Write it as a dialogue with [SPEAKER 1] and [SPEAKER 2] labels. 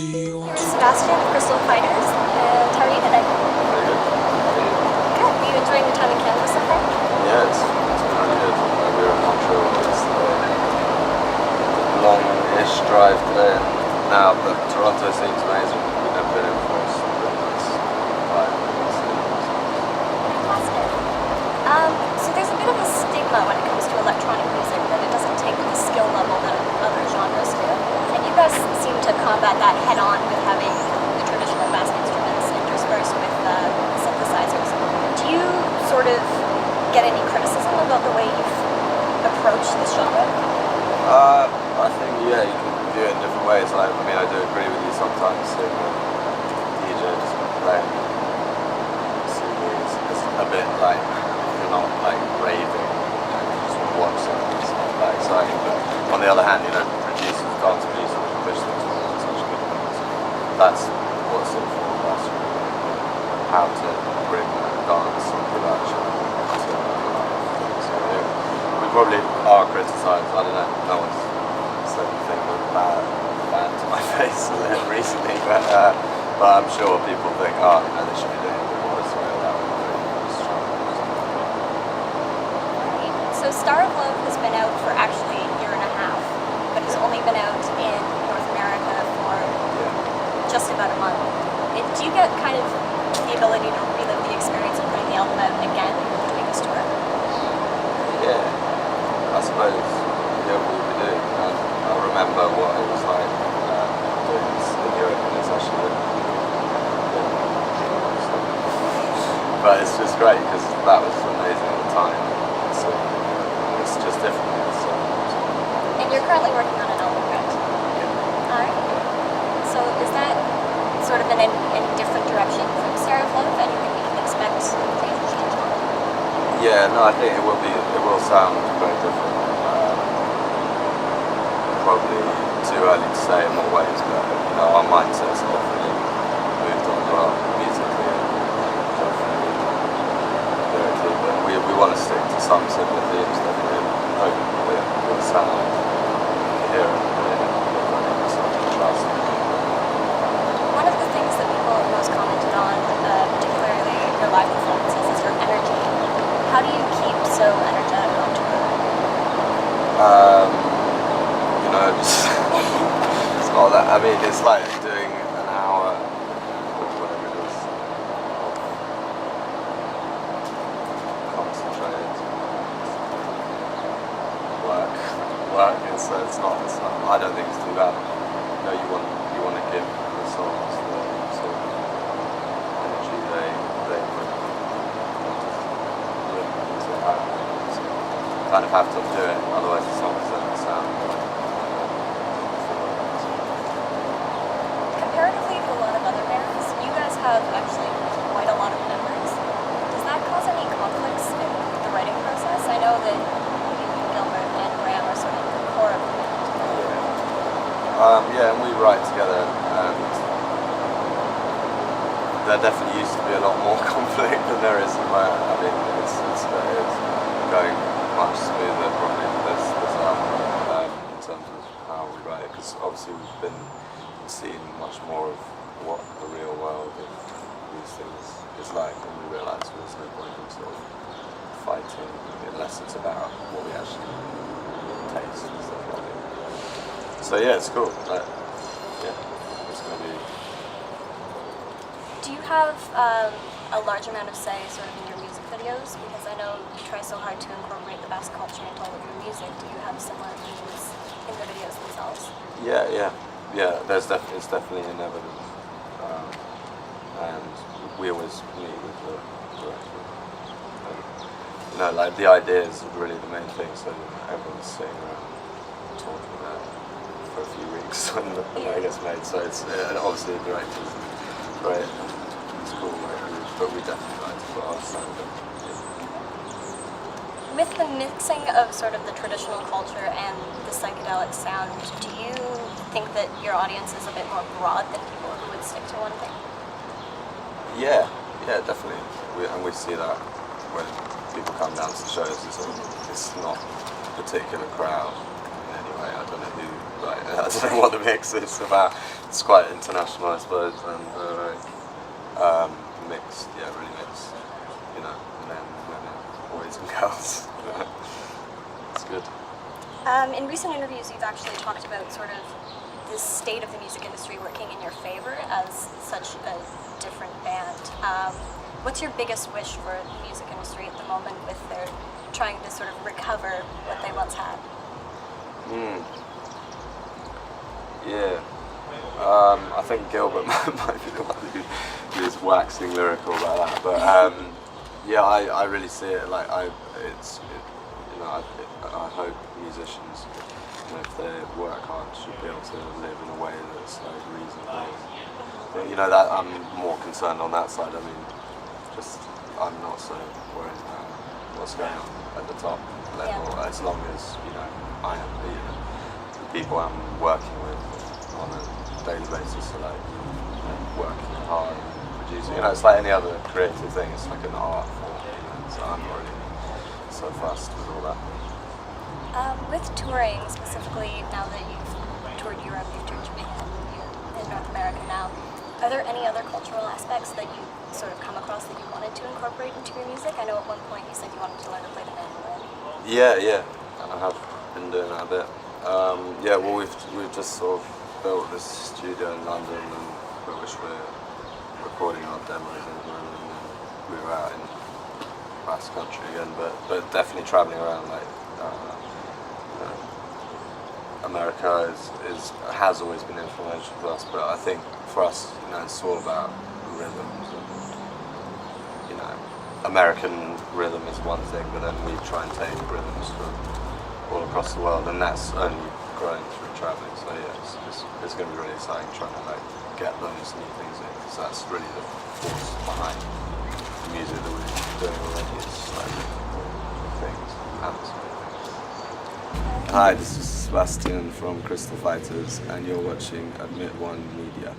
[SPEAKER 1] Sebastian of Crystal Fighters, and how are you today?
[SPEAKER 2] Very good.
[SPEAKER 1] Good. Are you enjoying your time in Canada so far?
[SPEAKER 2] Yeah, it's been really good. We were in Montreal yesterday. Long-ish drive today now, but Toronto seems amazing. We've never been in before, so it's really nice.
[SPEAKER 1] Fantastic. So there's a bit of a stigma when it comes to electronic music that it doesn't take the skill level that other genres do. And you guys seem to combat that head-on with having the traditional bass instruments interspersed with synthesizers. Do you sort of get any criticism about the way you've approached this genre?
[SPEAKER 2] I think, yeah, you can view it in different ways. I do agree with you sometimes, seeing the DJ just playing CDs is a bit like, you're not like raving, you just want to watch something, it's not that exciting. But on the other hand, producers, dance producers push things forward in such good ways. That's what's it for us, how to bring dance and production to life. So we probably are criticised, I don't know, no one's said anything bad to my face recently, but I'm sure people think, they should be doing it more this way or that way.
[SPEAKER 1] So Star of Love has been out for actually a year and a half, but it's only been out in North America for just about a month. Do you get kind of the ability to relive the experience of putting the album out again doing this tour?
[SPEAKER 2] Yeah, I suppose, we do. I remember what it was like doing this in Europe, and it's actually but it's just great because that was amazing at the time. So it's just different.
[SPEAKER 1] And you're currently working on an album, correct?
[SPEAKER 2] Yeah.
[SPEAKER 1] Alright. So is that sort of in a different direction from Star of Love? Anything we can expect things to change on?
[SPEAKER 2] Yeah, no, I think it will sound very different. Probably too early to say in more ways, but our mindsets have definitely moved on well musically and definitely lyrically, but we want to stick to some similar themes, definitely, and hope that it will sound coherent and trust.
[SPEAKER 1] One of the things that people have most commented on, particularly your live performances, is your energy. How do you keep so energetic on tour?
[SPEAKER 2] It's not that. It's like doing an hour or whatever it is of concentrated work. It's not. I don't think it's too bad. You want to give the songs the sort of energy they put into it. So you kind of have to do it, otherwise the songs don't sound.
[SPEAKER 1] Comparatively to a lot of other bands, you guys have actually quite a lot of members. Does that cause any conflicts in the writing process? I know that Gilbert and Graham are sort of the core of the band.
[SPEAKER 2] And we write together, and there definitely used to be a lot more conflict than there is now. It's going much smoother probably this album in terms of how we write it, because obviously we've been seeing much more of what the real world of these things is like, and we realise there's no point in sort of fighting unless it's about what we actually taste and stuff like that. So yeah, it's cool. But yeah, it's going to be.
[SPEAKER 1] Do you have a large amount of say sort of in your music videos? Because I know you try so hard to incorporate the bass culture into all of your music. Do you have similar views in the videos themselves?
[SPEAKER 2] Yeah. It's definitely in evidence, and we always meet with the director. And, like the idea is really the main thing. So everyone's sitting around talking about it for a few weeks when it gets made. So it's obviously the director's great. It's cool, but we definitely like to put our sound in.
[SPEAKER 1] With the mixing of sort of the traditional culture and the psychedelic sound, do you think that your audience is a bit more broad than people who would stick to one thing?
[SPEAKER 2] Yeah, definitely. We see that when people come down to the shows. It's not a particular crowd in any way. I don't know who, like, I don't know what the mix is about. It's quite international, I suppose, and mixed, yeah, really mixed, you know, men, women, boys and girls. It's good.
[SPEAKER 1] In recent interviews, you've actually talked about sort of the state of the music industry working in your favor as such a different band. What's your biggest wish for the music industry at the moment with their trying to sort of recover what they once had?
[SPEAKER 2] Yeah. I think Gilbert might be the one who's waxing lyrical about that, but yeah, I really see it like I hope musicians, you know, if they work hard, should be able to live in a way that's like reasonable. But, you know, that I'm more concerned on that side. I mean, just I'm not so worried about what's going on at the top level, as long as, you know, I am the people I'm working with on a daily basis are like, you know, working hard and producing. You know, it's like any other creative thing. It's like an art form. You know, so I'm not really so fussed with all that.
[SPEAKER 1] With touring specifically, now that you've toured Europe, you've toured Japan, you're in North America now, are there any other cultural aspects that you sort of come across that you wanted to incorporate into your music? I know at one point you said you wanted to learn to play the mandolin.
[SPEAKER 2] Yeah, I have been doing that a bit. Yeah, well, we've just sort of built this studio in London, and which we're recording our demos in, and we were out in Basque Country again, but definitely traveling around, like, you know, America has always been influential for us, but I think for us, you know, it's all about rhythms, and, you know, American rhythm is one thing, but then we try and take rhythms from all across the world, and that's only growing through traveling. So yeah, it's going to be really exciting trying to like get those new things in, because that's really the force behind the music that we're doing already. It's like things, atmosphere. Hi, this is Sebastian from Crystal Fighters, and you're watching Admit One Media.